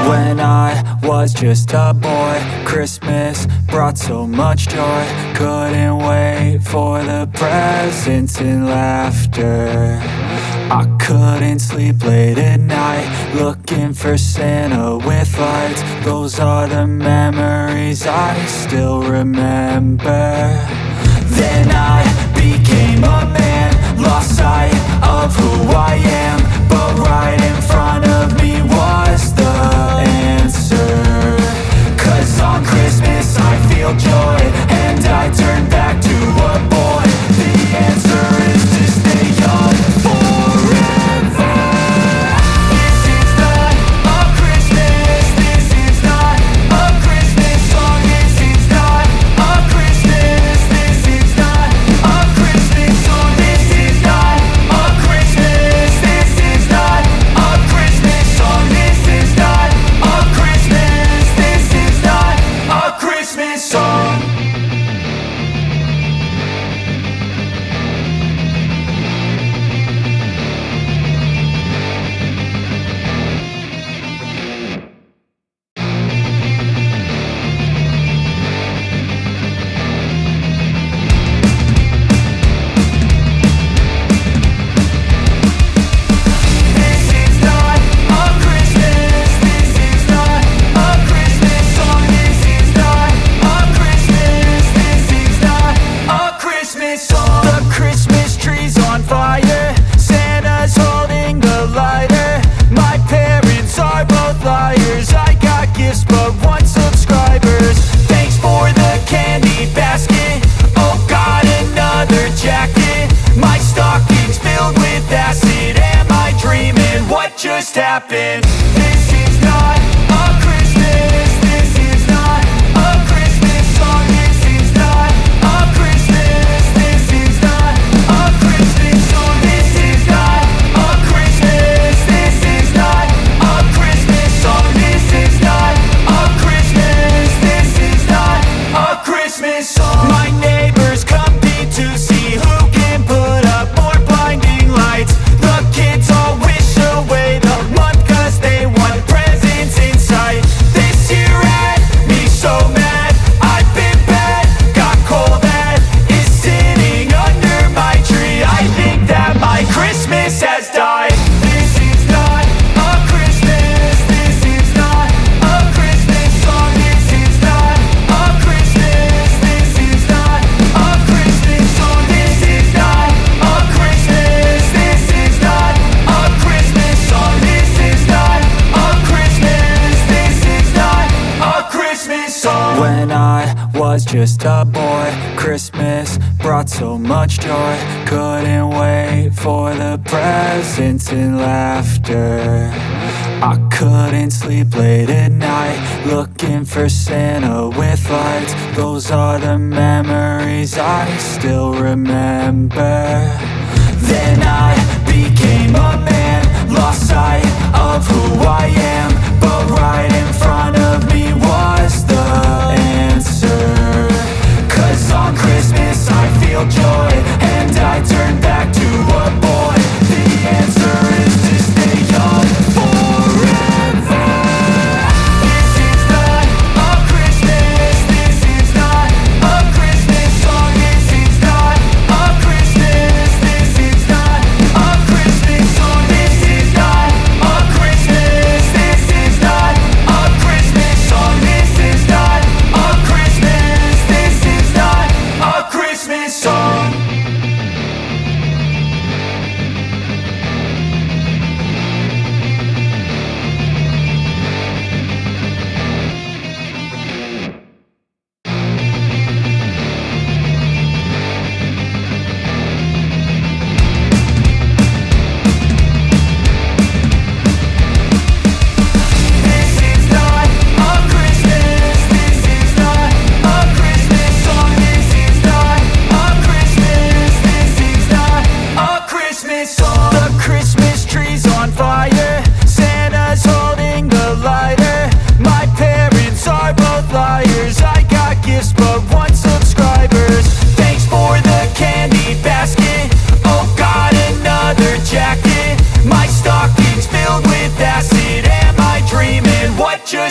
When I was just a boy, Christmas brought so much joy. Couldn't wait for the presents and laughter. I couldn't sleep late at night, looking for Santa with lights. Those are the memories I still remember. Then I became a man, lost sight of who I am. But right in front of me was the answer. 'Cause on Christmas I feel joy, and I turn back to a boy. The answer is to stay young forever. This is not a Christmas, this is not a Christmas song. This is not a Christmas, this is not a Christmas song. This is not a Christmas, this is not a Christmas song. This is not a Christmas, this is not a Christmas song. The Christmas tree's on fire, Santa's holding the lighter. My parents are both liars, I got gifts but one subscribers. Thanks for the candy basket, oh got another jacket. My stocking's filled with acid, am I dreaming? What just happened? This is not a Christmas, this is not a Christmas song. This is not a Christmas, this is not a Christmas song. This is not a Christmas, this is not a Christmas song. This is not a Christmas, this is not a Christmas song. My neighbors compete to see who can put up more blinding lights. The kids all wish away the month 'cause they want presents in sight. This year had me so mad, I've been bad, got coal that is sitting under my tree. I think that my Christmas has died. This is not a Christmas, this is not a Christmas song. This is not a Christmas, this is not a Christmas song. This is not a Christmas, this is not a Christmas song. This is not a Christmas, this is not a Christmas song. When I was just a boy, Christmas brought so much joy. Couldn't wait for the presents and laughter. I couldn't sleep late at night, looking for Santa with lights. Those are the memories I still remember. Then I became a man, lost sight of who I am. But right in front of me was the answer. 'Cause on Christmas I feel joy, and I turn back to a boy. The answer is to stay young forever. This is not a Christmas, this is not a Christmas song. This is not a Christmas, this is not a Christmas song. This is not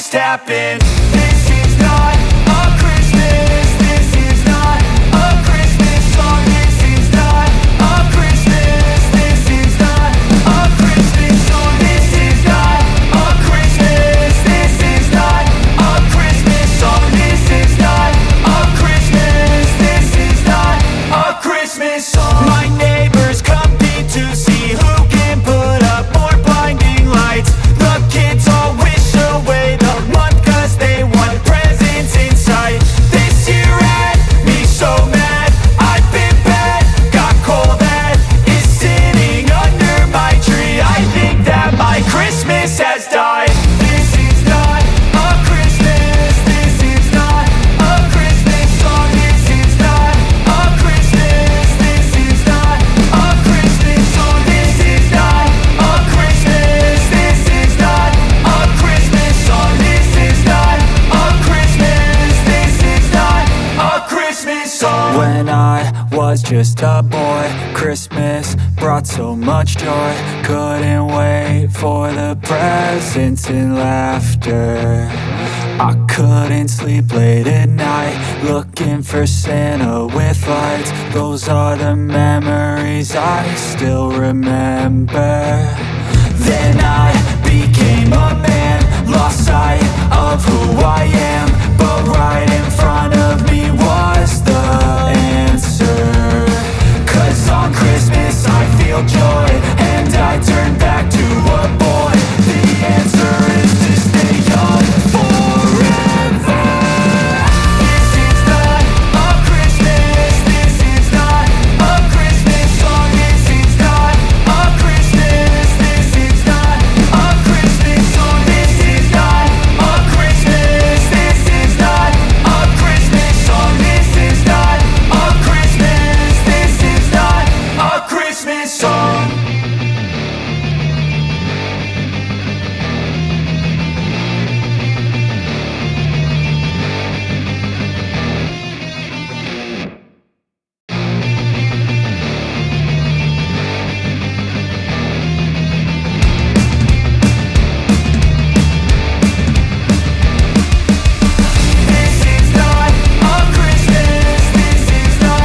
just happened? This is not a Christmas. This is not a Christmas song. This is not a Christmas. This is not a Christmas song. This is not a Christmas. This is not a Christmas song. This is not a Christmas. This is not a Christmas song. My neighbors compete to see who can put up more blinding lights. The kids all wish away the month 'cause they want presents in sight. This year had me so mad, I've been bad, got coal that is sitting under my tree. I think that my Christmas has died. This is not a Christmas. This is not a Christmas song. This is not a Christmas. This is not a Christmas song. This is not a Christmas. This is not a Christmas song. This is not a Christmas. This is not a Christmas song. When I was just a boy, Christmas brought so much joy. Couldn't wait for the presents and laughter. I couldn't sleep late at night, looking for Santa with lights. Those are the memories I still remember. Then I became a man, lost sight of who I am. But right in front of me was the answer. 'Cause on Christmas I feel joy, and I turn back to a boy. The answer is to stay young forever. This is not a Christmas. This is not a Christmas song. This is not a Christmas. This is not a Christmas song. This is not a Christmas. This is not a Christmas song. This is not a Christmas. This is not a Christmas song. This is not a Christmas. This is not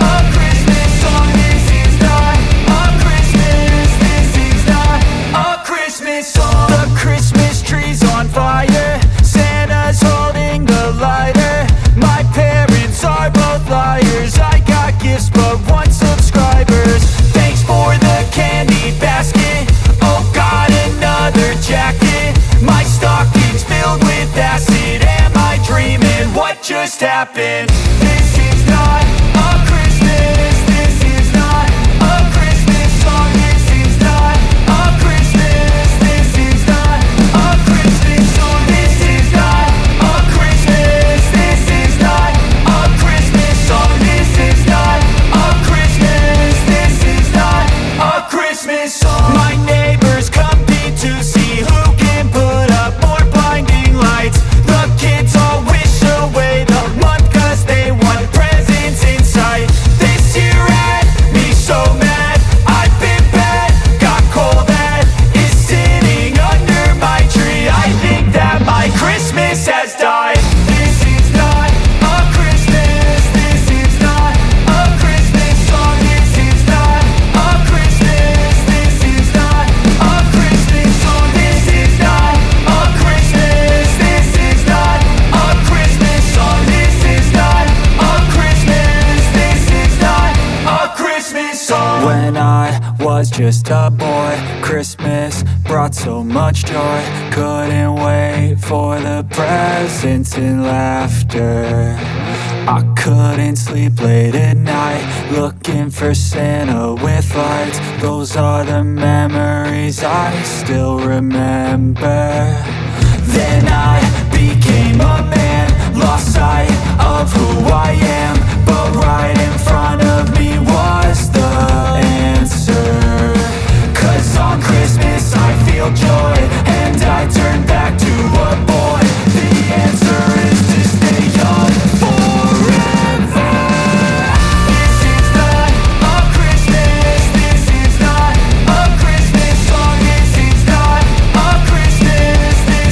a Christmas song. This is not a Christmas. This is not a Christmas song. The Christmas tree's on fire. Santa's holding the lighter. My parents are both liars. I got gifts but one subscribers. Thanks for the candy basket. Oh, got another jacket. My stocking's filled with acid. Am I dreaming? What just happened? This is not a Christmas. This is not a Christmas song. This is not a Christmas. This is not a Christmas song. This is not a Christmas. This is not a Christmas song. This is not a Christmas. This is not a Christmas song. My neighbors compete to see who can put up more blinding lights. The kids all wish away the month 'cause they want presents in sight. This year had me so mad, I've been bad, got coal that is sitting under my tree. I think that my Christmas has died. This is not a Christmas. This is not a Christmas song. This is not a Christmas. This is not a Christmas song. This is not a Christmas. This is not a Christmas song. This is not a Christmas. This is not a Christmas song. When I was just a boy, Christmas brought so much joy. Couldn't wait for the presents and laughter. I couldn't sleep late at night, looking for Santa with lights. Those are the memories I still remember. Then I became a man, lost sight of who I am. But right in front of me was the answer. 'Cause on Christmas I feel joy, and I turn back to a boy. The answer is to stay young forever. This is not a Christmas. This is not a Christmas song. This is not a Christmas. This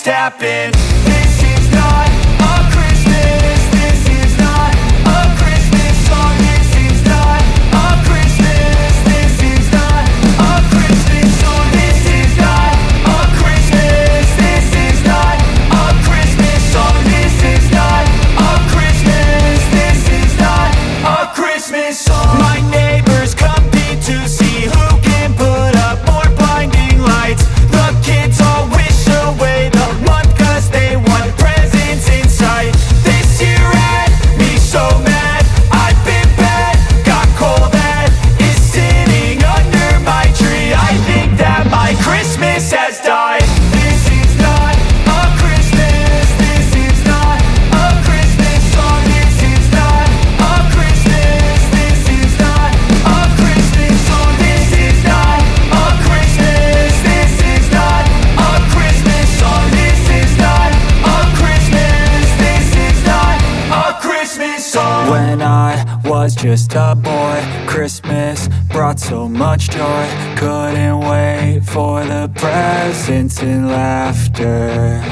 just happened. This is not a Christmas. This is not a Christmas song. This is not a Christmas. This is not a Christmas song. This is not a Christmas. This is not a Christmas song. This is not a Christmas. This is not a Christmas song. My neighbors compete to see who can put up more blinding lights. The kids all wish away the month 'cause they want presents in sight. This year had me so mad. I've been bad, got cold that is sitting under my tree. I think that my Christmas has died. This is not a Christmas. This is not a Christmas song. This is not a Christmas. This is not a Christmas song. This is not a Christmas. This is not a Christmas song. This is not a Christmas. This is not a Christmas song. When I was just a boy, Christmas brought so much joy. Couldn't wait for the presents and laughter.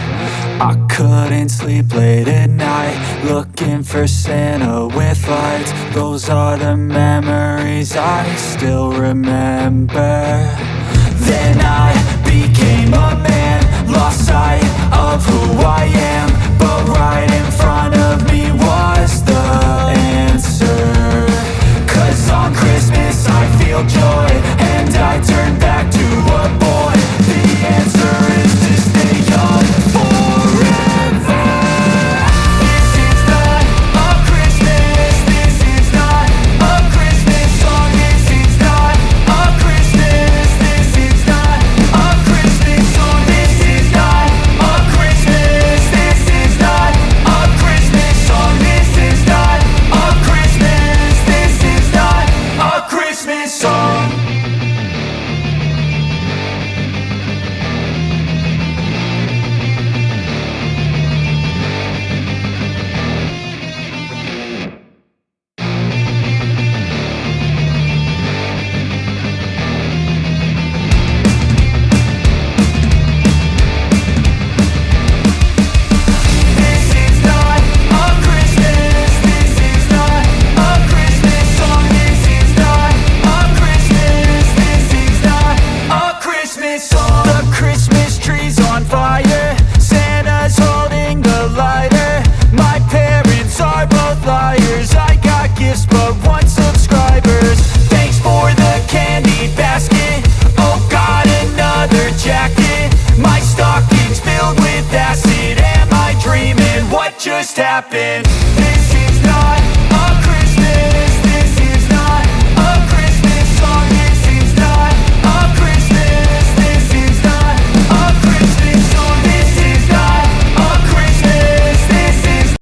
I couldn't sleep late at night, looking for Santa with lights. Those are the memories I still remember. Then I became a man, lost sight of who I am. But right